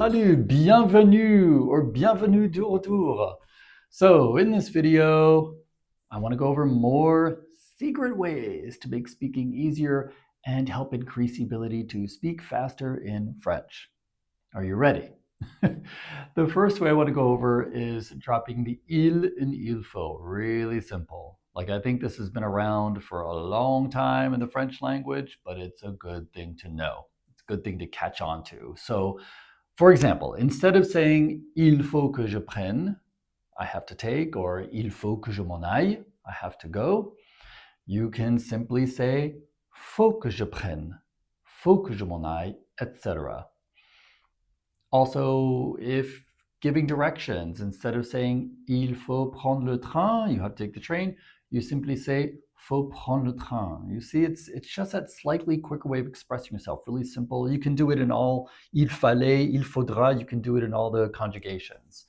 Salut, bienvenue or bienvenue de retour. So in this video, I want to go over more secret ways to make speaking easier and help increase the ability to speak faster in French. Are you ready? The first way I want to go over is dropping the il in il faut. Really simple. Like I think this has been around for a long time in the French language, but it's a good thing to know. It's a good thing to catch on to. So for example, instead of saying il faut que je prenne, I have to take, or il faut que je m'en aille, I have to go, you can simply say faut que je prenne, faut que je m'en aille, etc. Also, if giving directions, instead of saying il faut prendre le train, you have to take the train, you simply say faut prendre le train. You see, it's just that slightly quicker way of expressing yourself, really simple. You can do it in all il fallait, il faudra, you can do it in all the conjugations.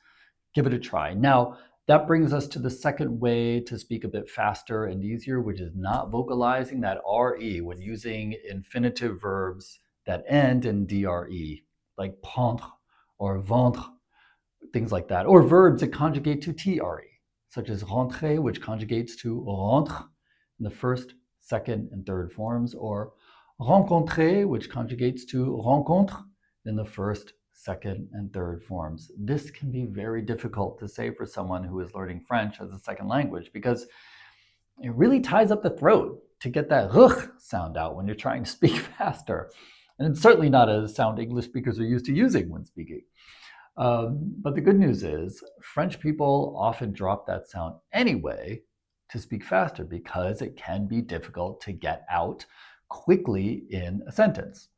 Give it a try. Now, that brings us to the second way to speak a bit faster and easier, which is not vocalizing that RE when using infinitive verbs that end in DRE, like prendre or vendre, things like that, or verbs that conjugate to TRE, such as rentrer, which conjugates to rentre in the first, second, and third forms, or rencontrer, which conjugates to rencontre in the first, second, and third forms. This can be very difficult to say for someone who is learning French as a second language because it really ties up the throat to get that r sound out when you're trying to speak faster. And it's certainly not a sound English speakers are used to using when speaking. But the good news is French people often drop that sound anyway to speak faster because it can be difficult to get out quickly in a sentence.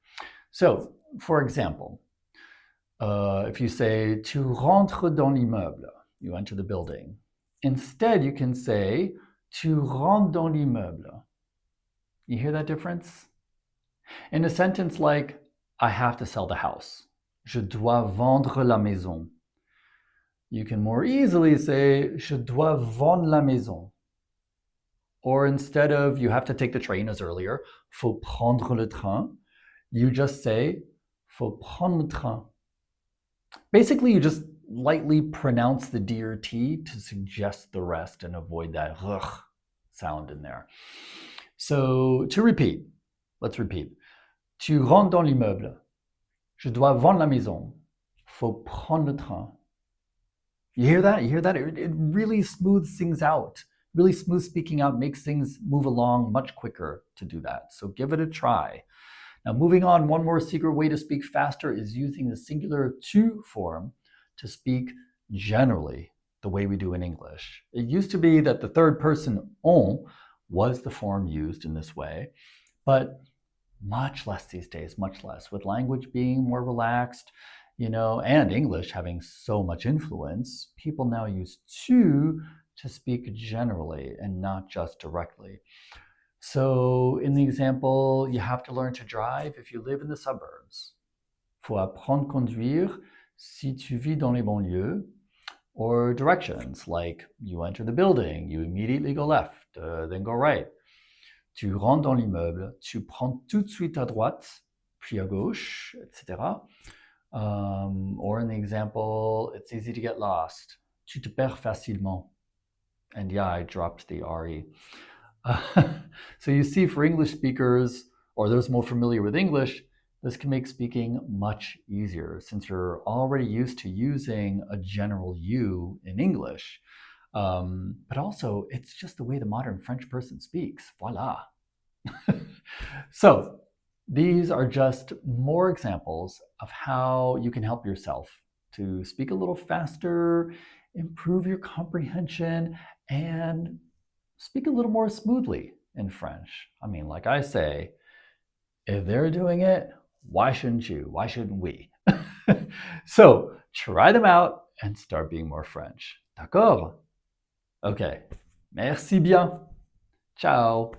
So, for example, if you say tu rentres dans l'immeuble, you enter the building. Instead, you can say tu rentres dans l'immeuble. You hear that difference? In a sentence like, I have to sell the house. Je dois vendre la maison. You can more easily say, je dois vendre la maison. Or instead of, you have to take the train as earlier, faut prendre le train, you just say, faut prendre le train. Basically, you just lightly pronounce the D or T to suggest the rest and avoid that r sound in there. So to repeat, let's repeat. Tu rentres dans l'immeuble. Je dois vendre la maison. Faut prendre le train. You hear that? You hear that? It really smooths things out. Really smooth speaking out makes things move along much quicker to do that. So give it a try. Now moving on, one more secret way to speak faster is using the singular tu form to speak generally the way we do in English. It used to be that the third person on was the form used in this way, but much less these days, much less. With language being more relaxed, and English having so much influence, people now use tu to speak generally and not just directly. So in the example, you have to learn to drive if you live in the suburbs. Faut apprendre conduire si tu vis dans les banlieues. Or directions, like you enter the building, you immediately go left, then go right. Tu rentres dans l'immeuble, tu prends tout de suite à droite, puis à gauche, etc. Or in the example, it's easy to get lost. Tu te perds facilement. And yeah, I dropped the RE. So you see, for English speakers, or those more familiar with English, this can make speaking much easier since you're already used to using a general you in English. But also, it's just the way the modern French person speaks. Voila. So these are just more examples of how you can help yourself to speak a little faster, improve your comprehension, and speak a little more smoothly in French. I mean, like I say, if they're doing it, why shouldn't you? Why shouldn't we? So try them out and start being more French. D'accord? Okay. Merci bien. Ciao.